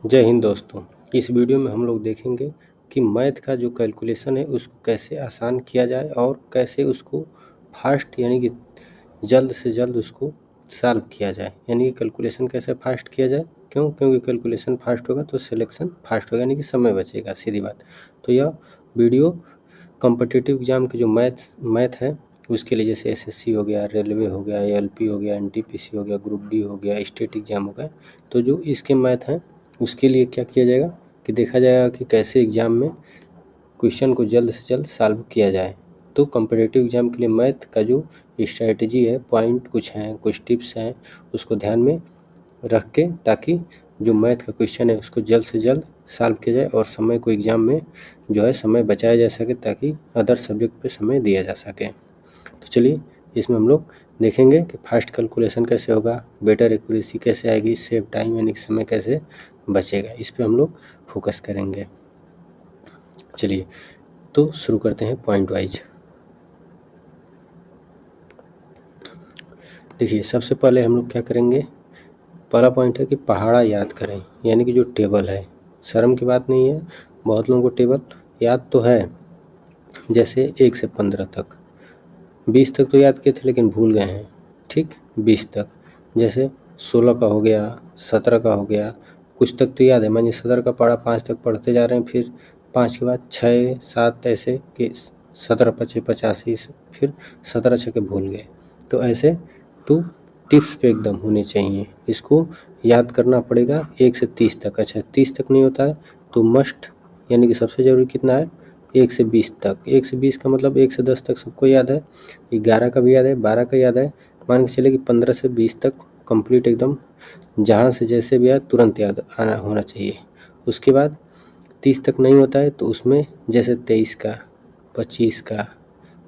जय हिंद दोस्तों। इस वीडियो में हम लोग देखेंगे कि मैथ का जो कैलकुलेशन है उसको कैसे आसान किया जाए और कैसे उसको फास्ट यानी कि जल्द से जल्द उसको सॉल्व किया जाए। यानी कि कैलकुलेशन कैसे फास्ट किया जाए, क्योंकि कैलकुलेशन फास्ट होगा तो सिलेक्शन फास्ट होगा, यानी कि समय बचेगा, सीधी बात। तो यह वीडियो कॉम्पिटिटिव एग्जाम के जो मैथ है उसके लिए, जैसे एसएससी हो गया, रेलवे हो गया, एलपी हो गया, एनटीपीसी हो गया, ग्रुप डी हो गया, स्टेट एग्जाम हो गया, तो जो इसके मैथ हैं उसके लिए क्या किया जाएगा कि देखा जाएगा कि कैसे एग्ज़ाम में क्वेश्चन को जल्द से जल्द सॉल्व किया जाए। तो कॉम्पिटिटिव एग्ज़ाम के लिए मैथ का जो स्ट्रैटेजी है, पॉइंट कुछ हैं, कुछ टिप्स हैं, उसको ध्यान में रख के ताकि जो मैथ का क्वेश्चन है उसको जल्द से जल्द सॉल्व किया जाए और समय को एग्ज़ाम में जो है समय बचाया जा सके ताकि अदर सब्जेक्ट पे समय दिया जा सके। तो चलिए इसमें हम लोग देखेंगे कि फास्ट कैलकुलेशन कैसे होगा, बेटर एक्यूरेसी कैसे आएगी, सेव टाइम यानी कि समय कैसे बचेगा, इस पे हम लोग फोकस करेंगे। चलिए तो शुरू करते हैं पॉइंट वाइज। देखिए सबसे पहले हम लोग क्या करेंगे, पहला पॉइंट है कि पहाड़ा याद करें, यानी कि जो टेबल है, शर्म की बात नहीं है, बहुत लोगों को टेबल याद तो है, जैसे 1 से 15 तक, 20 तक तो याद किए थे लेकिन भूल गए हैं, ठीक, 20 तक, जैसे 16 का हो गया, 17 का हो गया, कुछ तक तो याद है, मानिए 17 का पढ़ा, 5 तक पढ़ते जा रहे हैं, फिर 5 के बाद 6, 7 ऐसे कि 17 पचे 85, फिर 17 छके भूल गए। तो ऐसे तो टिप्स पे एकदम होनी चाहिए, इसको याद करना पड़ेगा 1 से 30 तक। अच्छा 30 तक नहीं होता है तो मस्ट यानी कि सबसे ज़रूरी कितना है, 1 से 20 तक। 1 से 20 का मतलब 1 से 10 तक सबको याद है, 11 का भी याद है, 12 का याद है, मान के चले कि 15 से 20 तक कंप्लीट एकदम, जहाँ से जैसे भी आए तुरंत याद आना होना चाहिए। उसके बाद 30 तक नहीं होता है तो उसमें जैसे 23 का, 25 का,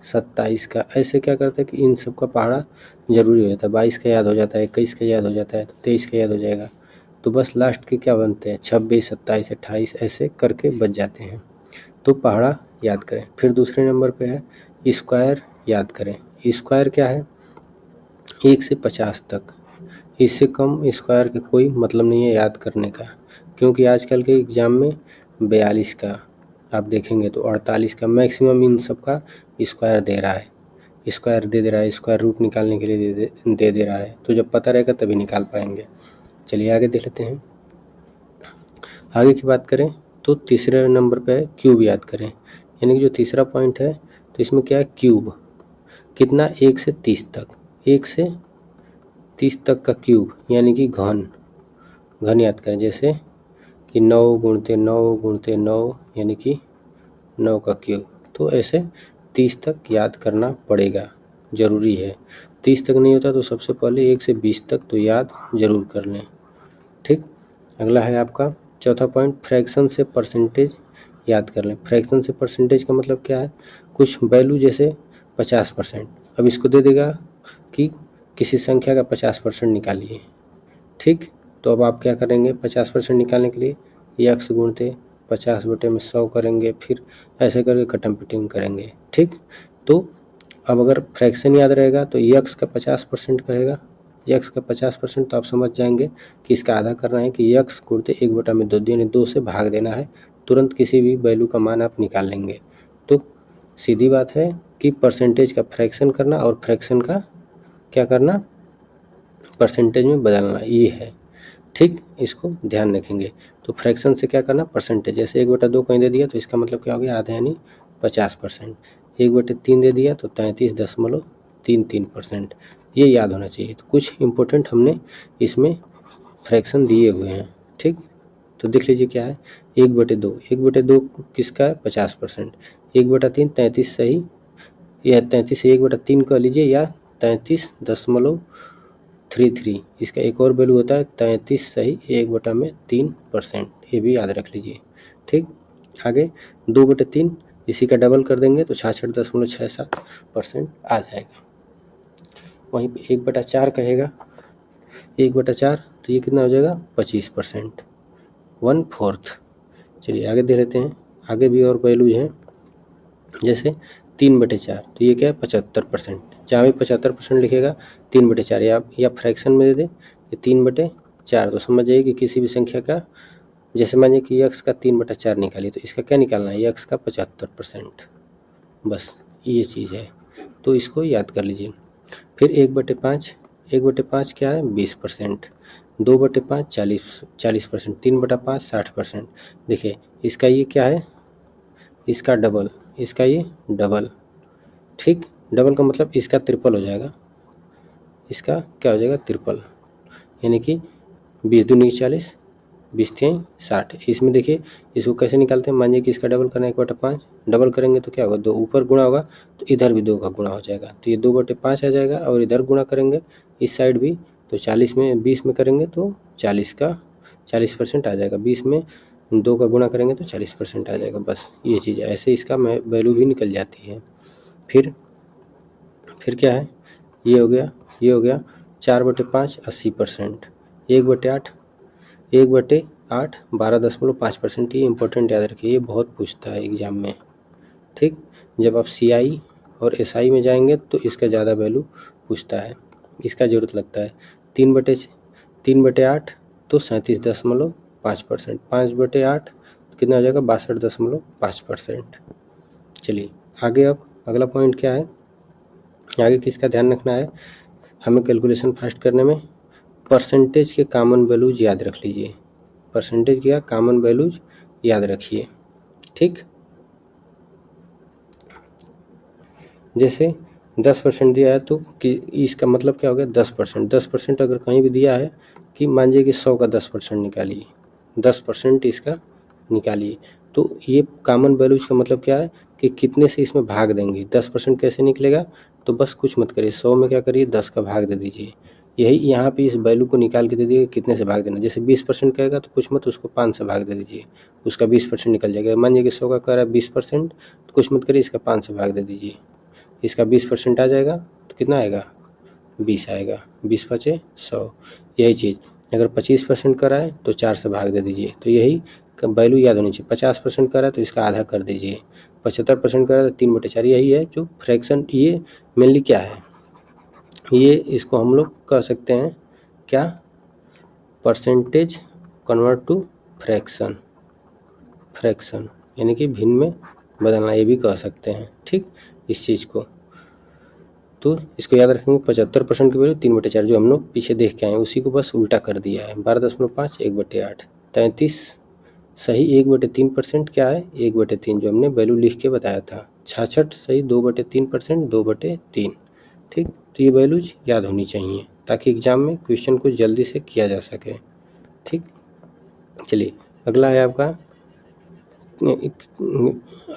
27 का, ऐसे क्या करते हैं कि इन सब का पहाड़ा ज़रूरी हो जाता है। 22 का याद हो जाता है, 21 का याद हो जाता है, तो 23 का याद हो जाएगा, तो बस लास्ट के क्या बनते हैं 26, 27, 28 ऐसे करके बच जाते हैं। तो पहाड़ा याद करें। फिर दूसरे नंबर पे है स्क्वायर याद करें। स्क्वायर क्या है, 1 से 50 तक, इससे कम स्क्वायर का कोई मतलब नहीं है याद करने का, क्योंकि आजकल के एग्ज़ाम में 42 का आप देखेंगे तो 48 का मैक्सिमम इन सब का स्क्वायर दे रहा है, स्क्वायर दे रहा है, स्क्वायर रूट निकालने के लिए दे रहा है। तो जब पता रहेगा तभी निकाल पाएंगे। चलिए आगे देख लेते हैं। आगे की बात करें तो तीसरे नंबर पे है क्यूब याद करें, यानी कि जो तीसरा पॉइंट है तो इसमें क्या है क्यूब, कितना 1 से 30 तक, 1 से 30 तक का क्यूब यानी कि घन, घन याद करें, जैसे कि 9 गुणते 9 गुणते 9 यानी कि 9 का क्यूब। तो ऐसे 30 तक याद करना पड़ेगा, ज़रूरी है। 30 तक नहीं होता तो सबसे पहले 1 से 20 तक तो याद ज़रूर कर लें, ठीक। अगला है आपका चौथा पॉइंट, फ्रैक्शन से परसेंटेज याद कर लें। फ्रैक्शन से परसेंटेज का मतलब क्या है, कुछ वैल्यू जैसे 50%, अब इसको दे देगा कि किसी संख्या का 50% निकालिए, ठीक। तो अब आप क्या करेंगे 50% निकालने के लिए यक्स गुणते 50/100 करेंगे, फिर ऐसे करके कटम पिटिंग करेंगे, ठीक। तो अब अगर फ्रैक्शन याद रहेगा तो यक्स का 50% कहेगा, यक्स का 50%, तो आप समझ जाएंगे कि इसका आधा करना है कि यक्स गुणते 1/2 यानी 2 से भाग देना है, तुरंत किसी भी वैल्यू का मान आप निकाल लेंगे। तो सीधी बात है कि परसेंटेज का फ्रैक्शन करना और फ्रैक्शन का क्या करना, परसेंटेज में बदलना, ये है, ठीक। इसको ध्यान रखेंगे। तो फ्रैक्शन से क्या करना, परसेंटेज, जैसे 1/2 कहीं दे दिया तो इसका मतलब क्या हो गया, आधा यानी 50%, 1/3 दे दिया तो 33.33%, ये याद होना चाहिए। तो कुछ इम्पोर्टेंट हमने इसमें फ्रैक्शन दिए हुए हैं, ठीक। तो देख लीजिए क्या है, 1/2, 1/2 किसका है 50%, 1/3 33 सही, या 33 से 1/3 कह लीजिए, या 33.33, इसका एक और वैल्यू होता है 33 सही 1/3%, ये भी याद रख लीजिए, ठीक। आगे 2/3 इसी का डबल कर देंगे तो 66.67% आ जाएगा। वहीं पे 1/4 कहेगा, 1/4 तो ये कितना हो जाएगा 25%, 1/4। चलिए आगे दे लेते हैं, आगे भी और वैल्यूज हैं, जैसे 3/4 तो ये क्या है 75%, जहाँ भी 75% लिखेगा 3/4 या फ्रैक्शन में दे दे कि 3/4, तो समझ जाइए कि किसी भी संख्या का जैसे मानिए कि x का 3/4 निकालिए, तो इसका क्या निकालना है, x का 75%, बस ये चीज़ है, तो इसको याद कर लीजिए। फिर 1/5, 1/5 क्या है 20%, 2/5 40%, 3/5 60%। देखिए इसका ये क्या है, इसका डबल, इसका ये डबल, ठीक। डबल का मतलब इसका ट्रिपल हो जाएगा, इसका क्या हो जाएगा ट्रिपल, यानी कि 20 दूनी 40, 20 3 60। इसमें देखिए इसको कैसे निकालते हैं, मानिए कि इसका डबल करना है 1/5, डबल करेंगे तो क्या होगा, 2 ऊपर गुणा होगा तो इधर भी 2 का गुणा हो जाएगा, तो ये 2/5 आ जाएगा, और इधर गुणा करेंगे इस साइड भी, तो 40 में 20 में करेंगे तो 40 का 40% आ जाएगा, 20 में 2 का गुणा करेंगे तो 40% आ जाएगा, बस ये चीज़ है। ऐसे इसका वैल्यू भी निकल जाती है। फिर क्या है, ये हो गया, ये हो गया 4/5 80%, 1/8 1/8 12.5%। ये इंपॉर्टेंट याद रखिए, ये बहुत पूछता है एग्जाम में, ठीक। जब आप CI और SI में जाएंगे तो इसका ज़्यादा वैल्यू पूछता है, इसका ज़रूरत लगता है। 3/8 तो 37.5%, 5/8 कितना हो जाएगा 62.5%। चलिए आगे, अब अगला पॉइंट क्या है, आगे किसका ध्यान रखना है हमें कैलकुलेशन फास्ट करने में, परसेंटेज के कॉमन वैल्यूज याद रख लीजिए, परसेंटेज का कॉमन वैल्यूज याद रखिए, ठीक। जैसे 10% दिया है तो कि इसका मतलब क्या हो गया 10%, 10% अगर कहीं भी दिया है कि मान लीजिए कि 100 का 10% निकालिए, 10% इसका निकालिए, तो ये कॉमन वैल्यूज का मतलब क्या है कि कितने से इसमें भाग देंगे। 10% कैसे निकलेगा, तो बस कुछ मत करिए, 100 में क्या करिए 10 का भाग दे दीजिए, यही यहाँ पे इस वैल्यू को निकाल के दे दिए कितने से भाग देना। जैसे 20% कहेगा तो कुछ मत, उसको 5 से भाग दे दीजिए, उसका 20% निकल जाएगा। मान लीजिए कि 100 का कह रहा है 20%, तो कुछ मत करिए, इसका 5 से भाग दे दीजिए, इसका 20% आ जाएगा तो कितना आएगा 20 आएगा, 20 बचे 100। यही चीज़ अगर 25% का है तो 4 से भाग दे दीजिए, तो यही वैल्यू याद होनी चाहिए। 50% का है तो इसका आधा कर दीजिए, 75% का है तो 3/4। यही है जो फ्रैक्शन, ये मेनली क्या है, ये इसको हम लोग कह सकते हैं क्या, percentage convert to fraction, fraction यानी कि भिन्न में बदलना, ये भी कह सकते हैं, ठीक। इस चीज़ को तो इसको याद रखेंगे, 75% की वैल्यू 3/4 जो हम लोग पीछे देख के आए हैं उसी को बस उल्टा कर दिया है, 12.5 1/8, 33 सही 1/3% क्या है 1/3 जो हमने वैल्यू लिख के बताया था, 66 सही 2/3%, 2/3, ठीक। तो ये वैल्यूज याद होनी चाहिए ताकि एग्जाम में क्वेश्चन को जल्दी से किया जा सके, ठीक। चलिए अगला है आपका,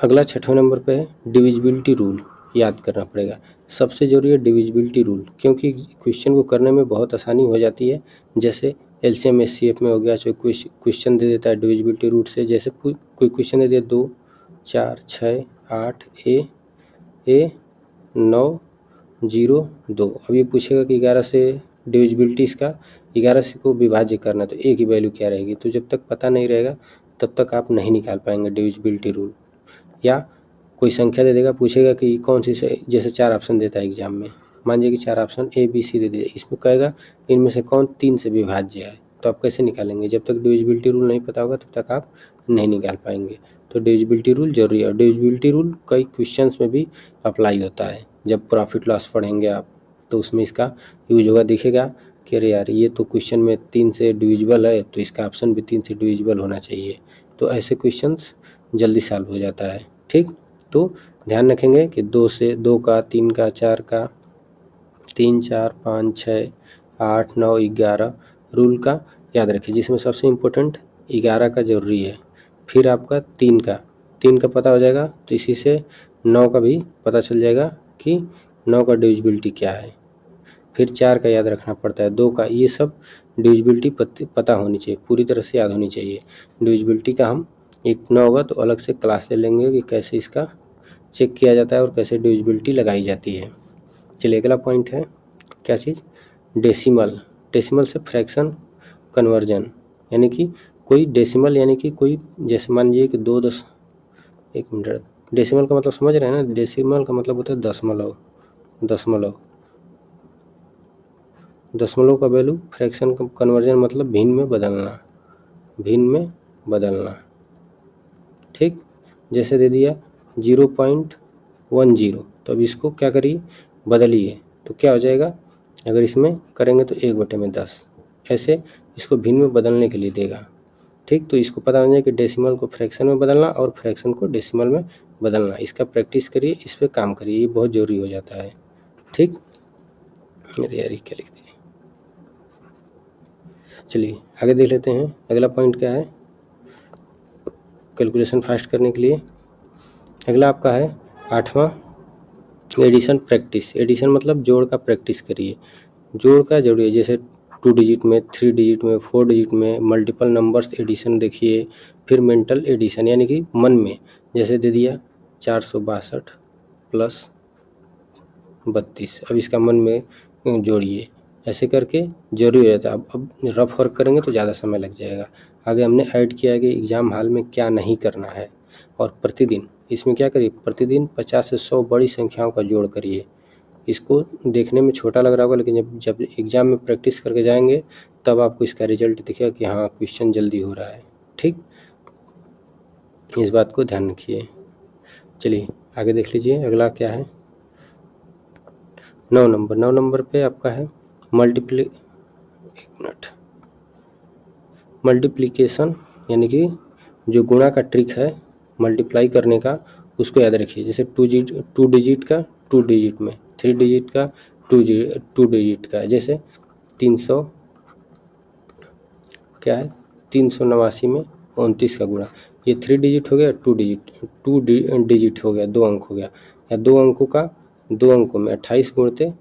अगला 6वें नंबर पे है डिविजिबिलिटी रूल, याद करना पड़ेगा। सबसे ज़रूरी है डिविजिबिलिटी रूल, क्योंकि क्वेश्चन को करने में बहुत आसानी हो जाती है। जैसे LCM SCF में हो गया, जो क्वेश्चन दे देता है डिविजिबिलिटी रूल से, जैसे कोई क्वेश्चन दे दिया 2 4 6 8 ए 9 0 2, अब ये पूछेगा कि 11 से डिविजिबिलिटी इसका 11 से को विभाज्य करना, तो ए की वैल्यू क्या रहेगी। तो जब तक पता नहीं रहेगा तब तक आप नहीं निकाल पाएंगे डिविजिबिलिटी रूल। या कोई संख्या दे देगा, पूछेगा कि कौन सी से, जैसे 4 ऑप्शन देता है एग्जाम में, मान लीजिए कि 4 ऑप्शन ABC दे दिया, इसमें कहेगा इनमें से कौन 3 से विभाज्य है, तो आप कैसे निकालेंगे। जब तक डिविजिबिलिटी रूल नहीं पता होगा तब तक आप नहीं निकाल पाएंगे। तो डिविजिबिलिटी रूल जरूरी है, और डिविजिबिलिटी रूल कई क्वेश्चन में भी अप्लाई होता है। जब प्रॉफिट लॉस पढ़ेंगे आप तो उसमें इसका यूज होगा, दिखेगा कि अरे यार ये तो क्वेश्चन में 3 से डिविजिबल है, तो इसका ऑप्शन भी 3 से डिविजिबल होना चाहिए। तो ऐसे क्वेश्चंस जल्दी सॉल्व हो जाता है, ठीक। तो ध्यान रखेंगे कि 2 से 2 का, 3 का, 4 का, 3 4 5 6 8 9 11 रूल का याद रखिए, जिसमें सबसे इम्पोर्टेंट 11 का ज़रूरी है। फिर आपका 3 का पता हो जाएगा, तो इसी से 9 का भी पता चल जाएगा कि 9 का डिविजिबिलिटी क्या है। फिर 4 का याद रखना पड़ता है, 2 का, ये सब डिविजिबिलिटी पता होनी चाहिए, पूरी तरह से याद होनी चाहिए। डिविजिबिलिटी का हम एक 9 होगा तो अलग से क्लास ले लेंगे कि कैसे इसका चेक किया जाता है और कैसे डिविजिबिलिटी लगाई जाती है। चलिए अगला पॉइंट है क्या चीज़, डेसिमल। डेसिमल से फ्रैक्शन कन्वर्जन, यानी कि कोई डेसिमल, यानी कि कोई, जैसे मान लीजिए कि 2 10 1 मिनट, डेसिमल का मतलब समझ रहे हैं ना, डेसिमल का मतलब होता है दशमलव, दशमलव, दशमलव का वैल्यू, फ्रैक्शन कन्वर्जन मतलब भिन्न में बदलना, भिन्न में बदलना। ठीक, जैसे दे दिया 0.10, तो अब इसको क्या करिए, बदलिए, तो क्या हो जाएगा, अगर इसमें करेंगे तो 1/10, ऐसे इसको भिन्न में बदलने के लिए देगा। ठीक, तो इसको पता होना चाहिए कि डेसिमल को फ्रैक्शन में बदलना और फ्रैक्शन को डेसिमल में बदलना। इसका प्रैक्टिस करिए, इस पर काम करिए, ये बहुत ज़रूरी हो जाता है। ठीक, अरे यार क्या लिख दिए। चलिए आगे देख लेते हैं, अगला पॉइंट क्या है कैलकुलेशन फास्ट करने के लिए। अगला आपका है 8वां एडिशन प्रैक्टिस। एडिशन मतलब जोड़ का प्रैक्टिस करिए, जोड़ का जरूरी है, जैसे 2 डिजिट में, 3 डिजिट में, 4 डिजिट में, मल्टीपल नंबर्स एडिशन देखिए, फिर मेंटल एडिशन यानी कि मन में, जैसे दे दिया 462 प्लस 32, अब इसका मन में जोड़िए, ऐसे करके जरूरी हो जाता है। अब रफ वर्क करेंगे तो ज़्यादा समय लग जाएगा। आगे हमने ऐड किया है कि एग्ज़ाम हॉल में क्या नहीं करना है, और प्रतिदिन इसमें क्या करिए, प्रतिदिन 50 से 100 बड़ी संख्याओं का जोड़ करिए। इसको देखने में छोटा लग रहा होगा, लेकिन जब एग्ज़ाम में प्रैक्टिस करके जाएंगे तब आपको इसका रिजल्ट दिखेगा कि हाँ क्वेश्चन जल्दी हो रहा है। ठीक, इस बात को ध्यान रखिए। चलिए आगे देख लीजिए, अगला क्या है 9 नंबर। 9 नंबर पे आपका है मल्टीप्लिकेशन, यानी कि जो गुणा का ट्रिक है मल्टीप्लाई करने का, उसको याद रखिए। जैसे 2 डिजिट का 2 डिजिट में, 3 डिजिट का 2 डिजिट का, जैसे 300 क्या है 389 में 29 का गुणा, ये 3 डिजिट हो गया, 2 डिजिट हो गया, 2 अंक हो गया, या 2 अंकों का 2 अंकों में 28 गुणते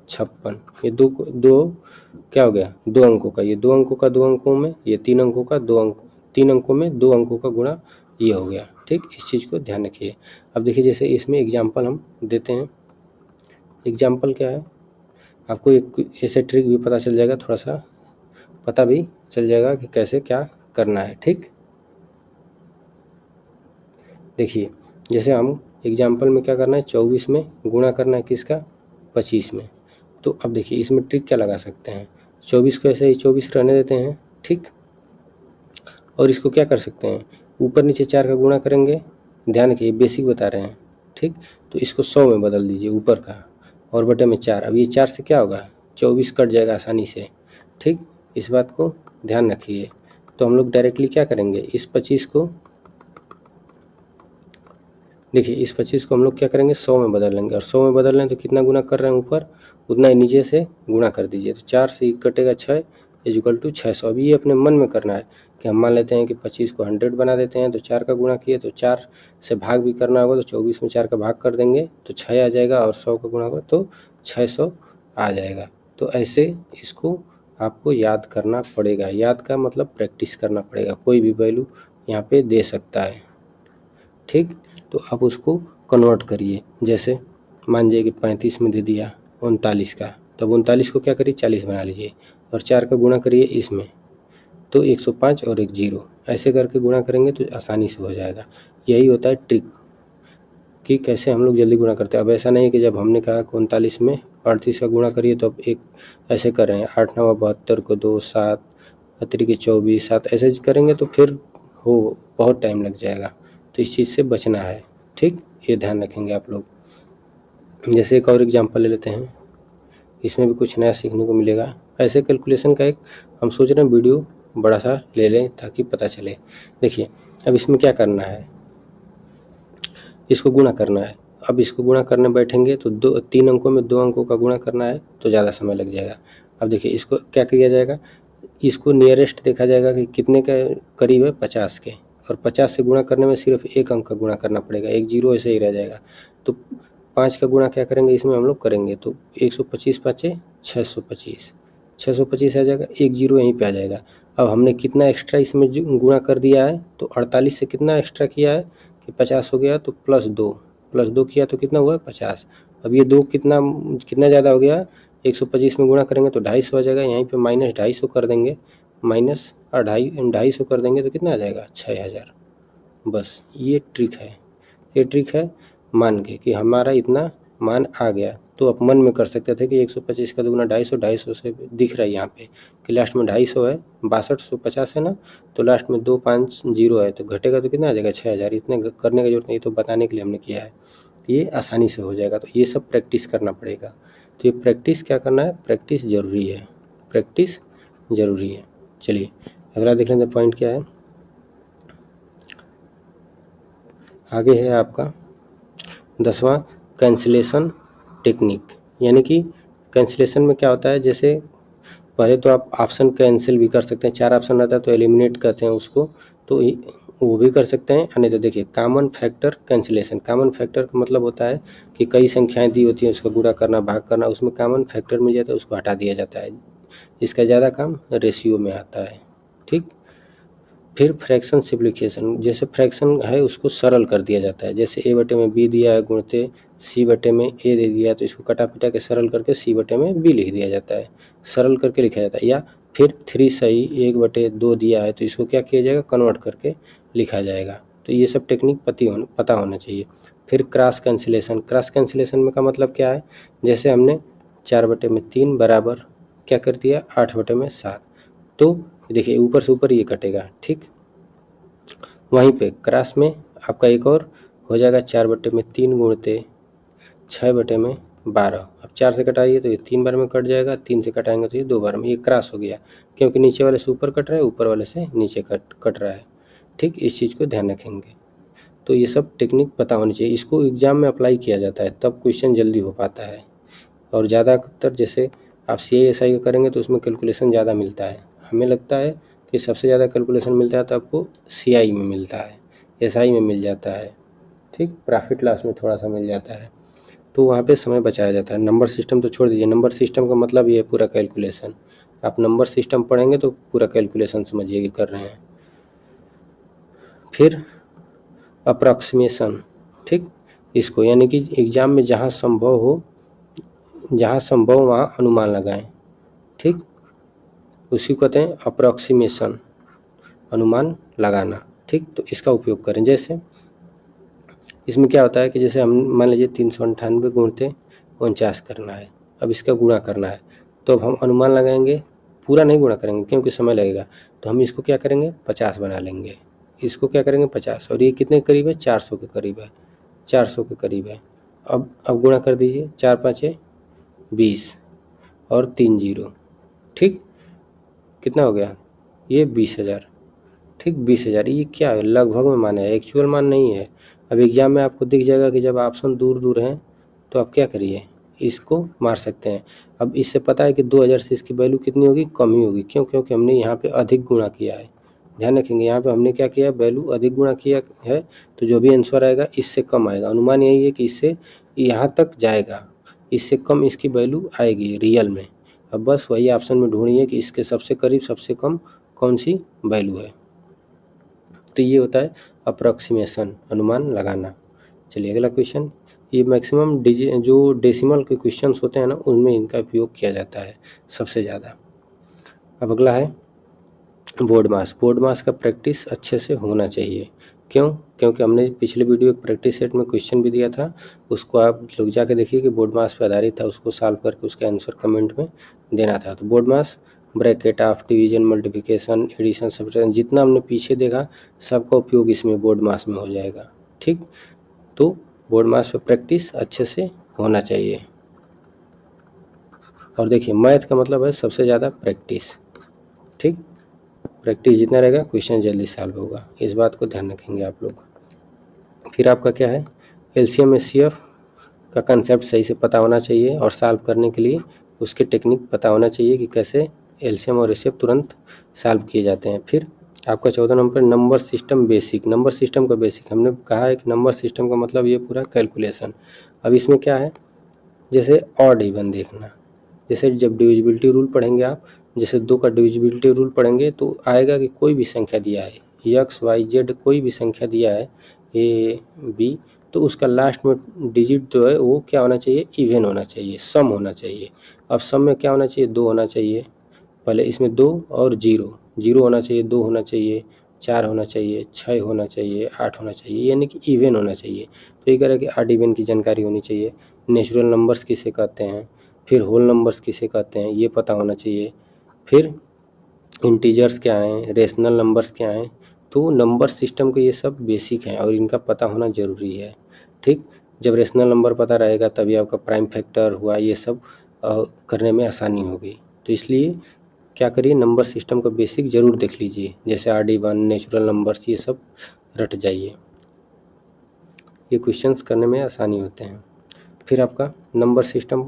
56, ये दो क्या हो गया, 2 अंकों का, ये 2 अंकों का 2 अंकों में, ये 3 अंकों का 3 अंकों में 2 अंकों का गुणा, ये हो गया। ठीक, इस चीज़ को ध्यान रखिए। अब देखिए जैसे इसमें एग्जाम्पल हम देते हैं, एग्जाम्पल क्या है, आपको एक ऐसे ट्रिक भी पता चल जाएगा, थोड़ा सा पता भी चल जाएगा कि कैसे क्या करना है। ठीक, देखिए जैसे हम एग्जाम्पल में क्या करना है, 24 में गुणा करना है किसका, 25 में। तो अब देखिए इसमें ट्रिक क्या लगा सकते हैं, 24 को ऐसे ही 24 रहने देते हैं। ठीक, और इसको क्या कर सकते हैं, ऊपर नीचे 4 का गुणा करेंगे, ध्यान रखिए बेसिक बता रहे हैं। ठीक, तो इसको 100 में बदल दीजिए ऊपर का, और बटे में 4, अब ये 4 से क्या होगा, 24 कट जाएगा आसानी से। ठीक, इस बात को ध्यान रखिए। तो हम लोग डायरेक्टली क्या करेंगे, इस 25 को देखिए, इस 25 को हम लोग क्या करेंगे 100 में बदल लेंगे, और 100 में बदल लें तो कितना गुना कर रहे हैं ऊपर, उतना ही नीचे से गुणा कर दीजिए। तो 4 से कटेगा 6 इक्वल टू 600। अभी ये अपने मन में करना है कि हम मान लेते हैं कि 25 को 100 बना देते हैं, तो 4 का गुणा किए, तो 4 से भाग भी करना होगा, तो 24 में 4 का भाग कर देंगे तो 6 आ जाएगा, और 100 का गुणा होगा तो 600 आ जाएगा। तो ऐसे इसको आपको याद करना पड़ेगा, याद का मतलब प्रैक्टिस करना पड़ेगा, कोई भी वैल्यू यहाँ पे दे सकता है। ठीक, तो आप उसको कन्वर्ट करिए, जैसे मान जाइए कि 35 में दे दिया 39 का, तब 39 को क्या करिए 40 बना लीजिए, और 4 का गुणा करिए इसमें, तो 105 और एक 0, ऐसे करके गुणा करेंगे तो आसानी से हो जाएगा। यही होता है ट्रिक कि कैसे हम लोग जल्दी गुणा करते हैं। अब ऐसा नहीं है कि जब हमने कहा कि 39 में 38 का गुणा करिए तो अब एक ऐसे कर रहे हैं, 8 9 72 को 2 7 के 24 7, ऐसे करेंगे तो फिर हो बहुत टाइम लग जाएगा, तो इस चीज़ से बचना है। ठीक, ये ध्यान रखेंगे आप लोग। जैसे एक और एग्जांपल ले लेते हैं, इसमें भी कुछ नया सीखने को मिलेगा। ऐसे कैलकुलेशन का एक हम सोच रहे हैं वीडियो बड़ा सा ले लें ताकि पता चले। देखिए अब इसमें क्या करना है, इसको गुणा करना है। अब इसको गुणा करने बैठेंगे तो 3 अंकों में 2 अंकों का गुणा करना है, तो ज़्यादा समय लग जाएगा। अब देखिए इसको क्या किया जाएगा, इसको नियरेस्ट देखा जाएगा कि कितने के करीब है, 50 के, और 50 से गुणा करने में सिर्फ 1 अंक का गुणा करना पड़ेगा, एक 0 ऐसे ही रह जाएगा। तो 5 का गुणा क्या करेंगे इसमें हम लोग करेंगे, तो 125 पाँचे 625, 625 आ जाएगा, एक 0 यहीं पे आ जाएगा। अब हमने कितना एक्स्ट्रा इसमें गुणा कर दिया है, तो 48 से कितना एक्स्ट्रा किया है कि 50 हो गया, तो प्लस 2 किया तो कितना हुआ 50। अब ये 2 कितना ज़्यादा हो गया, 125 में गुणा करेंगे तो 250 आ जाएगा, यहीं पे माइनस 250 कर देंगे, माइनस 250 कर देंगे तो कितना आ जाएगा 6000। बस ये ट्रिक है, ये ट्रिक है मान के कि हमारा इतना मान आ गया, तो आप मन में कर सकते थे कि 125 का दुगुना 250, 250 से दिख रहा है यहाँ पे कि लास्ट में 250 है, 6250 है ना, तो लास्ट में 250 है, तो घटेगा तो कितना आ जाएगा 6000। इतने करने की जरूरत नहीं, तो बताने के लिए हमने किया है, ये आसानी से हो जाएगा। तो ये सब प्रैक्टिस करना पड़ेगा। तो ये प्रैक्टिस क्या करना है, प्रैक्टिस ज़रूरी है, प्रैक्टिस ज़रूरी है। चलिए अगला देख लेते हैं पॉइंट क्या है। आगे है आपका 10वां कैंसिलेशन टेक्निक। यानी कि कैंसिलेशन में क्या होता है, जैसे पहले तो आप ऑप्शन कैंसिल भी कर सकते हैं, 4 ऑप्शन रहता है तो एलिमिनेट कहते हैं उसको, तो वो भी कर सकते हैं। नहीं तो देखिए common factor cancellation, common factor का मतलब होता है कि कई संख्याएं दी होती हैं, उसका गुणा करना, भाग करना, उसमें कॉमन फैक्टर मिल जाता है, उसको हटा दिया जाता है। इसका ज़्यादा काम रेशियो में आता है। ठीक, फिर फ्रैक्शन सिम्प्लीफिकेशन, जैसे फ्रैक्शन है उसको सरल कर दिया जाता है। जैसे a बटे में b दिया है गुणते c बटे में a दे दिया, तो इसको कटा पिटा के सरल करके c बटे में b लिख दिया जाता है, सरल करके लिखा जाता है। या फिर 3 सही 1/2 दिया है, तो इसको क्या किया जाएगा, कन्वर्ट करके लिखा जाएगा। तो ये सब टेक्निक पता होना चाहिए। फिर क्रॉस कैंसिलेशन, क्रॉस कैंसिलेशन में का मतलब क्या है, जैसे हमने 4/3 बराबर क्या कर दिया 8/7, तो देखिए ऊपर से ऊपर ये कटेगा। ठीक, वहीं पे क्रॉस में आपका एक और हो जाएगा 4/3 गुणते 6/12। अब 4 से कटाइए तो ये 3 बार में कट जाएगा, 3 से कटाएंगे तो ये 2 बार में, ये क्रॉस हो गया, क्योंकि नीचे वाले से ऊपर कट रहा है, ऊपर वाले से नीचे कट रहा है। ठीक, इस चीज़ को ध्यान रखेंगे। तो ये सब टेक्निक पता होनी चाहिए, इसको एग्जाम में अप्लाई किया जाता है, तब क्वेश्चन जल्दी हो पाता है। और ज़्यादातर जैसे आप CI SI का करेंगे तो उसमें कैलकुलेशन ज़्यादा मिलता है। हमें लगता है कि सबसे ज़्यादा कैलकुलेशन मिलता है तो आपको CI में मिलता है, SI में मिल जाता है। ठीक, प्रॉफिट लॉस में थोड़ा सा मिल जाता है, तो वहाँ पे समय बचाया जाता है। नंबर सिस्टम तो छोड़ दीजिए, नंबर सिस्टम का मतलब ये है पूरा कैलकुलेशन। आप नंबर सिस्टम पढ़ेंगे तो पूरा कैलकुलेशन समझिए कि कर रहे हैं। फिर अप्रॉक्सीमेशन, ठीक, इसको यानी कि एग्ज़ाम में जहाँ संभव हो, जहाँ संभव वहाँ अनुमान लगाएं। ठीक, उसी को कहते हैं अप्रॉक्सीमेशन, अनुमान लगाना। ठीक, तो इसका उपयोग करें। जैसे इसमें क्या होता है कि जैसे हम मान लीजिए 398 गुणते 49 करना है, अब इसका गुणा करना है, तो अब हम अनुमान लगाएंगे, पूरा नहीं गुणा करेंगे क्योंकि समय लगेगा, तो हम इसको क्या करेंगे 50 बना लेंगे, इसको क्या करेंगे 50, और ये कितने करीब है 400 के करीब है, 400 के करीब है। अब गुणा कर दीजिए, 4 5 20 और 3 0। ठीक, कितना हो गया, ये 20,000। ठीक, 20,000, ये क्या है, लगभग में मान है, एक्चुअल मान नहीं है। अब एग्जाम में आपको दिख जाएगा कि जब ऑप्शन दूर दूर हैं तो आप क्या करिए, इसको मार सकते हैं। अब इससे पता है कि 2000 से इसकी वैल्यू कितनी होगी, कम ही होगी। क्यों, क्योंकि हमने यहाँ पे अधिक गुणा किया है। ध्यान रखेंगे, यहाँ पे हमने क्या किया, वैल्यू अधिक गुणा किया है, तो जो भी आंसर आएगा इससे कम आएगा। अनुमान यही है कि इससे यहाँ तक जाएगा, इससे कम इसकी वैल्यू आएगी रियल में। अब बस वही ऑप्शन में ढूंढिए कि इसके सबसे करीब सबसे कम कौन सी वैल्यू है। तो ये होता है अप्रॉक्सीमेशन, अनुमान लगाना। चलिए अगला क्वेश्चन, ये मैक्सिमम जो डेसिमल के क्वेश्चंस होते हैं ना, उनमें इनका उपयोग किया जाता है सबसे ज़्यादा। अब अगला है बोर्ड मास। बोर्ड मास का प्रैक्टिस अच्छे से होना चाहिए। क्यों, क्योंकि हमने पिछले वीडियो एक प्रैक्टिस सेट में क्वेश्चन भी दिया था, उसको आप लोग जाके देखिए कि बोर्ड मास पर आधारित था, उसको सॉल्व करके उसका आंसर कमेंट में देना था। तो BODMAS bracket of, division, multiplication, addition, subtraction, जितना हमने पीछे देखा सबका उपयोग इसमें बोर्ड मास में हो जाएगा। ठीक, तो बोर्ड मास पे प्रैक्टिस अच्छे से होना चाहिए। और देखिए मैथ का मतलब है सबसे ज़्यादा प्रैक्टिस। ठीक, प्रैक्टिस जितना रहेगा क्वेश्चन जल्दी सॉल्व होगा, इस बात को ध्यान रखेंगे आप लोग। फिर आपका क्या है, LCM HCF का कंसेप्ट सही से पता होना चाहिए, और सॉल्व करने के लिए उसके टेक्निक पता होना चाहिए कि कैसे LCM और HCF तुरंत सॉल्व किए जाते हैं। फिर आपका 14 number number system basic. Number system का बेसिक हमने कहा है कि नंबर सिस्टम का मतलब ये पूरा कैलकुलेशन। अब इसमें क्या है, जैसे ऑड इवन देखना, जैसे जब डिविजिबिलिटी रूल पढ़ेंगे आप, जैसे 2 का डिविजिबिलिटी रूल पढ़ेंगे तो आएगा कि कोई भी संख्या दिया है x y z, कोई भी संख्या दिया है a b, तो उसका लास्ट में डिजिट जो है वो क्या होना चाहिए, इवन होना चाहिए, सम होना चाहिए। अब सम में क्या होना चाहिए, 2 होना चाहिए, पहले इसमें 2 और 0, 0 होना चाहिए, 2 होना चाहिए, 4 होना चाहिए, 6 होना चाहिए, 8 होना चाहिए, यानी कि इवन होना चाहिए। तो ये कह रहा है कि ऑड इवन की जानकारी होनी चाहिए। नेचुरल नंबर्स किसे कहते हैं, फिर होल नंबर्स किसे कहते हैं, ये पता होना चाहिए। फिर इंटीजर्स क्या हैं, रेशनल नंबर्स क्या हैं। तो नंबर सिस्टम के ये सब बेसिक हैं और इनका पता होना ज़रूरी है। ठीक, जब रेशनल नंबर पता रहेगा तभी आपका प्राइम फैक्टर हुआ ये सब करने में आसानी होगी। तो इसलिए क्या करिए, नंबर सिस्टम का बेसिक ज़रूर देख लीजिए, जैसे RD1, नेचुरल नंबर्स, ये सब रट जाइए, ये क्वेश्चंस करने में आसानी होते हैं। फिर आपका नंबर सिस्टम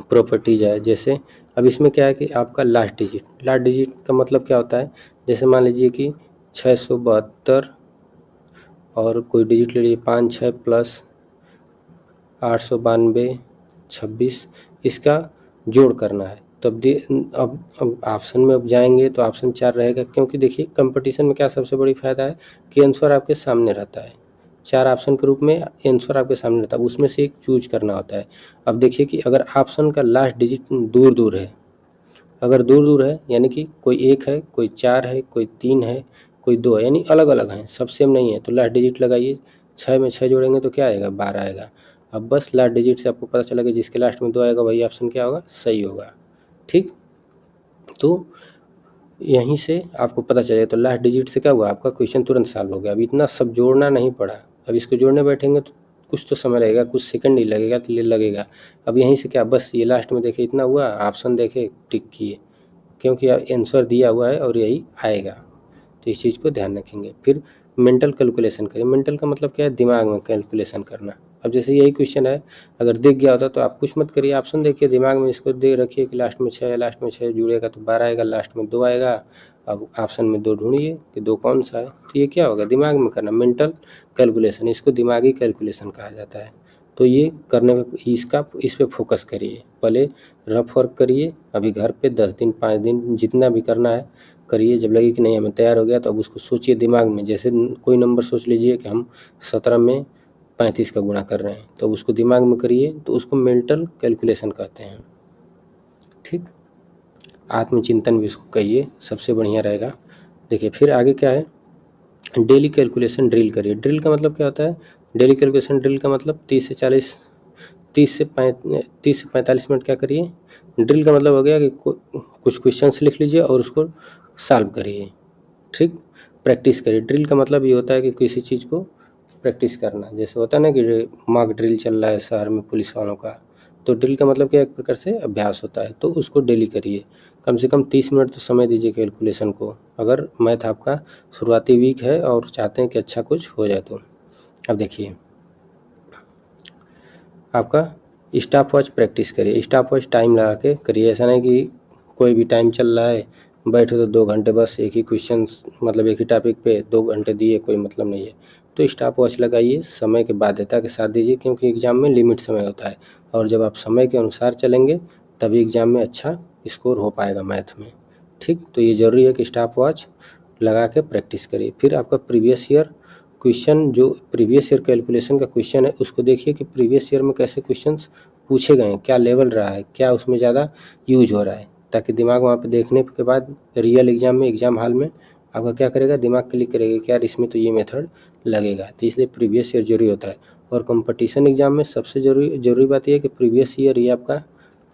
प्रॉपर्टीज है, जैसे अब इसमें क्या है कि आपका लास्ट डिजिट का मतलब क्या होता है, जैसे मान लीजिए कि 672 और कोई डिजिट ले लीजिए 56 प्लस 892 26, इसका जोड़ करना है। तब अब ऑप्शन में अब जाएंगे तो ऑप्शन 4 रहेगा, क्योंकि देखिए कंपटीशन में क्या सबसे बड़ी फ़ायदा है कि आंसर आपके सामने रहता है। 4 ऑप्शन के रूप में आंसर आपके सामने रहता है, उसमें से एक चूज करना होता है। अब देखिए कि अगर ऑप्शन का लास्ट डिजिट दूर दूर है, अगर दूर दूर है यानी कि कोई 1 है, कोई 4 है, कोई 3 है, कोई 2 है, यानी अलग अलग हैं, सब सेम नहीं है, तो लास्ट डिजिट लगाइए। 6 में 6 जोड़ेंगे तो क्या आएगा, 12 आएगा। अब बस लास्ट डिजिट से आपको पता चला कि जिसके लास्ट में 2 आएगा वही ऑप्शन क्या होगा, सही होगा। ठीक, तो यहीं से आपको पता चलेगा। तो लास्ट डिजिट से क्या हुआ, आपका क्वेश्चन तुरंत सॉल्व हो गया। अब इतना सब जोड़ना नहीं पड़ा, अब इसको जोड़ने बैठेंगे तो कुछ तो समय लगेगा, कुछ सेकंड ही लगेगा, तो लगेगा। अब यहीं से क्या, बस ये लास्ट में देखे इतना हुआ, ऑप्शन देखे, टिक किए, क्योंकि आंसर दिया हुआ है और यही आएगा। तो इस चीज़ को ध्यान रखेंगे। फिर मेंटल कैलकुलेशन करें। मेंटल का मतलब क्या है, दिमाग में कैलकुलेशन करना। अब जैसे यही क्वेश्चन है, अगर दिख गया होता तो आप कुछ मत करिए, ऑप्शन देखिए, दिमाग में इसको दे रखिए कि लास्ट में 6 है, लास्ट में 6 जुड़ेगा तो 12 आएगा, लास्ट में 2 आएगा। अब ऑप्शन में 2 ढूंढिए कि 2 कौन सा है, तो ये क्या होगा, दिमाग में करना, मेंटल कैलकुलेशन, इसको दिमागी कैलकुलेशन कहा जाता है। तो ये करने में इस पे फोकस करिए, पहले रफ वर्क करिए, अभी घर पे 10 दिन 5 दिन जितना भी करना है करिए। जब लगे कि नहीं हमें तैयार हो गया तो अब उसको सोचिए दिमाग में, जैसे कोई नंबर सोच लीजिए कि हम 17 में 35 का गुणा कर रहे हैं, तो उसको दिमाग में करिए, तो उसको मेंटल कैलकुलेशन कहते हैं। ठीक, आत्मचिंतन भी उसको कहिए, सबसे बढ़िया रहेगा। देखिए फिर आगे क्या है, डेली कैलकुलेशन ड्रिल करिए। ड्रिल का मतलब क्या होता है, डेली कैलकुलेशन ड्रिल का मतलब 30 से 45 मिनट क्या करिए, ड्रिल का मतलब हो गया कि कुछ क्वेश्चंस लिख लीजिए और उसको सॉल्व करिए। ठीक, प्रैक्टिस करिए। ड्रिल का मतलब ये होता है कि किसी चीज़ को प्रैक्टिस करना, जैसे होता है ना कि मॉक ड्रिल चल रहा है शहर में पुलिस वालों का, तो ड्रिल का मतलब क्या, एक प्रकार से अभ्यास होता है, तो उसको डेली करिए। कम से कम 30 मिनट तो समय दीजिए कैलकुलेशन को, अगर मैथ आपका शुरुआती वीक है और चाहते हैं कि अच्छा कुछ हो जाए तो। अब देखिए आपका स्टॉप वॉच प्रैक्टिस करिए, स्टॉप वॉच टाइम लगा के करिए, ऐसा नहीं कि कोई भी टाइम चल रहा है बैठो तो 2 घंटे बस एक ही क्वेश्चन, मतलब एक ही टॉपिक पे 2 घंटे दिए, कोई मतलब नहीं है। तो स्टॉप वॉच लगाइए, समय के बाध्यता के साथ दीजिए, क्योंकि एग्ज़ाम में लिमिट समय होता है और जब आप समय के अनुसार चलेंगे तभी एग्ज़ाम में अच्छा स्कोर हो पाएगा मैथ में। ठीक, तो ये ज़रूरी है कि स्टॉप वॉच लगा के प्रैक्टिस करिए। फिर आपका प्रीवियस ईयर क्वेश्चन, जो प्रीवियस ईयर कैलकुलेशन का क्वेश्चन है उसको देखिए कि प्रीवियस ईयर में कैसे क्वेश्चंस पूछे गए हैं, क्या लेवल रहा है, क्या उसमें ज़्यादा यूज हो रहा है, ताकि दिमाग वहाँ पे देखने के बाद रियल एग्जाम में, एग्जाम हॉल में आपका क्या करेगा, दिमाग क्लिक करेगा कि यार इसमें तो ये मेथड लगेगा। तो इसलिए प्रीवियस ईयर जरूरी होता है। और कंपटीशन एग्जाम में सबसे जरूरी बात यह है कि प्रीवियस ईयर ये आपका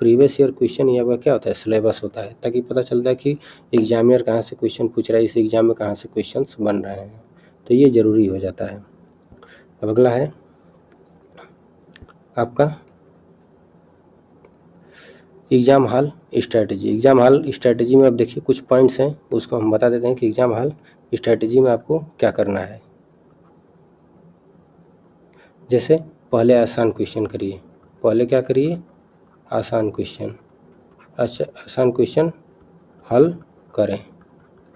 प्रीवियस ईयर क्वेश्चन ये आपका क्या होता है, सिलेबस होता है, ताकि पता चलता है कि एग्जामिनर कहाँ से क्वेश्चन पूछ रहा है, इस एग्जाम में कहाँ से क्वेश्चन बन रहे हैं, तो ये ज़रूरी हो जाता है। अब अगला है आपका exam hall strategy. Exam hall strategy में अब देखिए कुछ पॉइंट्स हैं, उसको हम बता देते हैं कि एग्ज़ाम हॉल स्ट्रैटेजी में आपको क्या करना है। जैसे पहले आसान क्वेश्चन करिए, पहले क्या करिए, आसान क्वेश्चन, अच्छा आसान क्वेश्चन हल करें।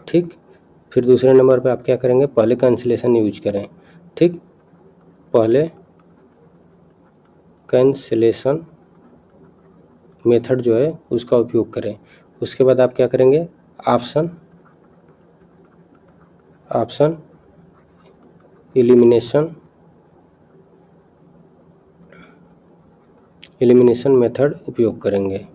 ठीक, फिर दूसरे नंबर पे आप क्या करेंगे, पहले कैंसिलेशन यूज करें। ठीक, पहले कैंसिलेशन मेथड जो है उसका उपयोग करें। उसके बाद आप क्या करेंगे, ऑप्शन एलिमिनेशन मेथड उपयोग करेंगे।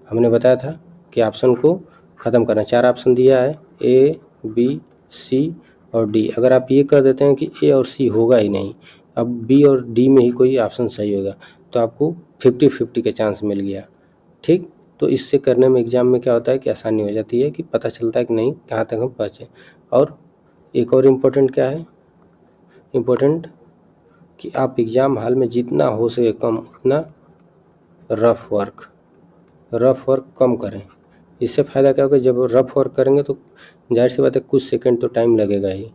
हमने बताया था कि ऑप्शन को ख़त्म करना, 4 ऑप्शन दिया है, ए बी सी और डी। अगर आप ये कर देते हैं कि ए और सी होगा ही नहीं, अब बी और डी में ही कोई ऑप्शन सही होगा, तो आपको 50-50 का चांस मिल गया। ठीक, तो इससे करने में एग्ज़ाम में क्या होता है कि आसानी हो जाती है, कि पता चलता है कि नहीं कहाँ तक हम पहुँचे। और एक और इम्पोर्टेंट क्या है, इम्पोर्टेंट कि आप एग्ज़ाम हॉल में जितना हो सके कम उतना रफ़ वर्क कम करें। इससे फ़ायदा क्या होगा, जब रफ़ वर्क करेंगे तो ज़ाहिर सी बात है कुछ सेकंड तो टाइम लगेगा ही।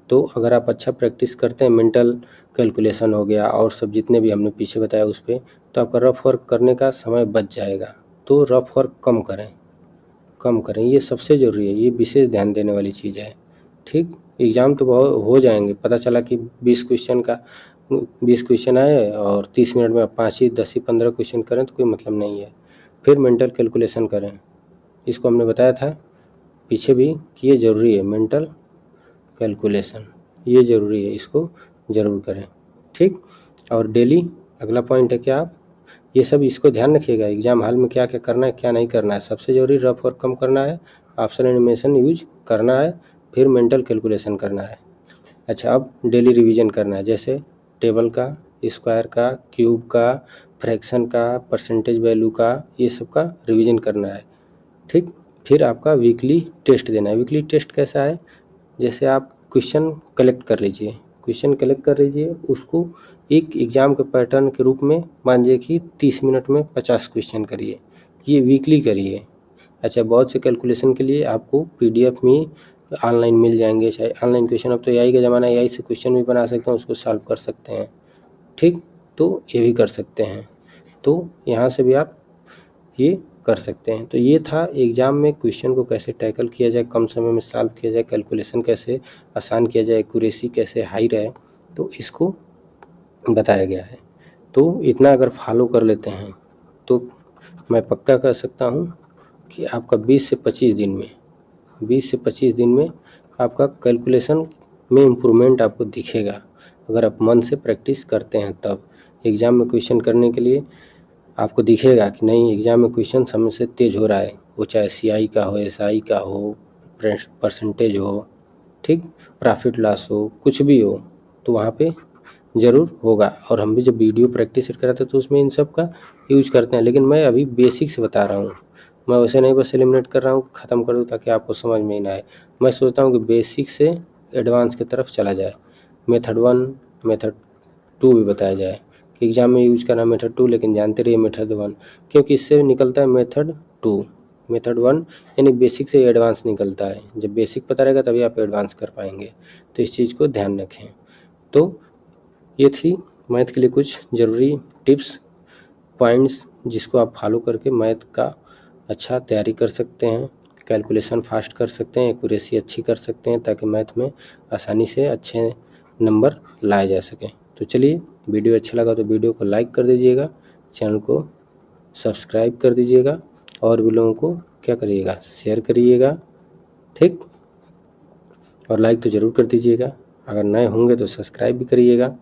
तो अगर आप अच्छा प्रैक्टिस करते हैं, मेंटल कैलकुलेशन हो गया और सब जितने भी हमने पीछे बताया उस पे, तो आपका रफ़ वर्क करने का समय बच जाएगा। तो रफ़ वर्क कम करें, ये सबसे ज़रूरी है, ये विशेष ध्यान देने वाली चीज़ है। ठीक, एग्ज़ाम तो बहुत हो जाएंगे, पता चला कि 20 क्वेश्चन आए और 30 मिनट में 5 ही 10 ही 15 क्वेश्चन करें तो कोई मतलब नहीं है। फिर मेंटल कैलकुलेशन करें, इसको हमने बताया था पीछे भी कि ये ज़रूरी है, मेंटल कैलकुलेशन ये ज़रूरी है, इसको ज़रूर करें। ठीक, और डेली अगला पॉइंट है कि आप ये सब इसको ध्यान रखिएगा, एग्ज़ाम हॉल में क्या क्या करना है क्या नहीं करना है। सबसे ज़रूरी रफ वर्क कम करना है, ऑप्शन एनिमेशन यूज करना है, फिर मेंटल कैलकुलेशन करना है। अच्छा, अब डेली रिवीजन करना है, जैसे टेबल का, स्क्वायर का, क्यूब का, फ्रैक्शन का, परसेंटेज वैल्यू का, ये सब का रिवीजन करना है। ठीक, फिर आपका वीकली टेस्ट देना है। वीकली टेस्ट कैसा है, जैसे आप क्वेश्चन कलेक्ट कर लीजिए, उसको एक एग्ज़ाम के पैटर्न के रूप में मान लीजिए कि 30 मिनट में 50 क्वेश्चन करिए, ये वीकली करिए। अच्छा, बहुत से कैलकुलेशन के लिए आपको पीडीएफ में ऑनलाइन मिल जाएंगे, चाहे ऑनलाइन क्वेश्चन, अब तो एआई का ज़माना है, एआई से क्वेश्चन भी बना सकते हैं, उसको सॉल्व कर सकते हैं। ठीक, तो ये भी कर सकते हैं, तो यहाँ से भी आप ये कर सकते हैं। तो ये था एग्ज़ाम में क्वेश्चन को कैसे टैकल किया जाए, कम समय में सॉल्व किया जाए, कैलकुलेशन कैसे आसान किया जाए, एक्यूरेसी कैसे हाई रहे, तो इसको बताया गया है। तो इतना अगर फॉलो कर लेते हैं तो मैं पक्का कह सकता हूँ कि आपका 20 से 25 दिन में आपका कैलकुलेशन में इम्प्रूवमेंट आपको दिखेगा, अगर आप मन से प्रैक्टिस करते हैं तब। एग्ज़ाम में क्वेश्चन करने के लिए आपको दिखेगा कि नहीं एग्ज़ाम में क्वेश्चन समय से तेज़ हो रहा है, वो चाहे सीआई का हो, एसआई का हो, परसेंटेज हो, ठीक, प्रॉफिट लॉस हो, कुछ भी हो, तो वहाँ पे ज़रूर होगा। और हम भी जब वीडियो प्रैक्टिस कराते हैं तो उसमें इन सब का यूज करते हैं, लेकिन मैं अभी बेसिक से बता रहा हूँ। मैं वैसे नहीं बस एलिमिनेट कर रहा हूँ, ख़त्म कर दूँ ताकि आपको समझ में ही ना आए। मैं सोचता हूँ कि बेसिक से एडवांस की तरफ चला जाए, मेथड 1 मेथड 2 भी बताया जाए कि एग्ज़ाम में यूज करना मेथड 2, लेकिन जानते रहिए मेथड 1, क्योंकि इससे निकलता है मेथड 2। मेथड 1 यानी बेसिक से एडवांस निकलता है, जब बेसिक पता रहेगा तभी आप एडवांस कर पाएंगे, तो इस चीज़ को ध्यान रखें। तो ये थी मैथ के लिए कुछ ज़रूरी टिप्स पॉइंट्स, जिसको आप फॉलो करके मैथ का अच्छा तैयारी कर सकते हैं, कैलकुलेशन फास्ट कर सकते हैं, एक्यूरेसी अच्छी कर सकते हैं, ताकि मैथ में आसानी से अच्छे नंबर लाए जा सकें। तो चलिए, वीडियो अच्छा लगा तो वीडियो को लाइक कर दीजिएगा, चैनल को सब्सक्राइब कर दीजिएगा, और भी लोगों को क्या करिएगा, शेयर करिएगा। ठीक, और लाइक तो ज़रूर कर दीजिएगा, अगर नए होंगे तो सब्सक्राइब भी करिएगा।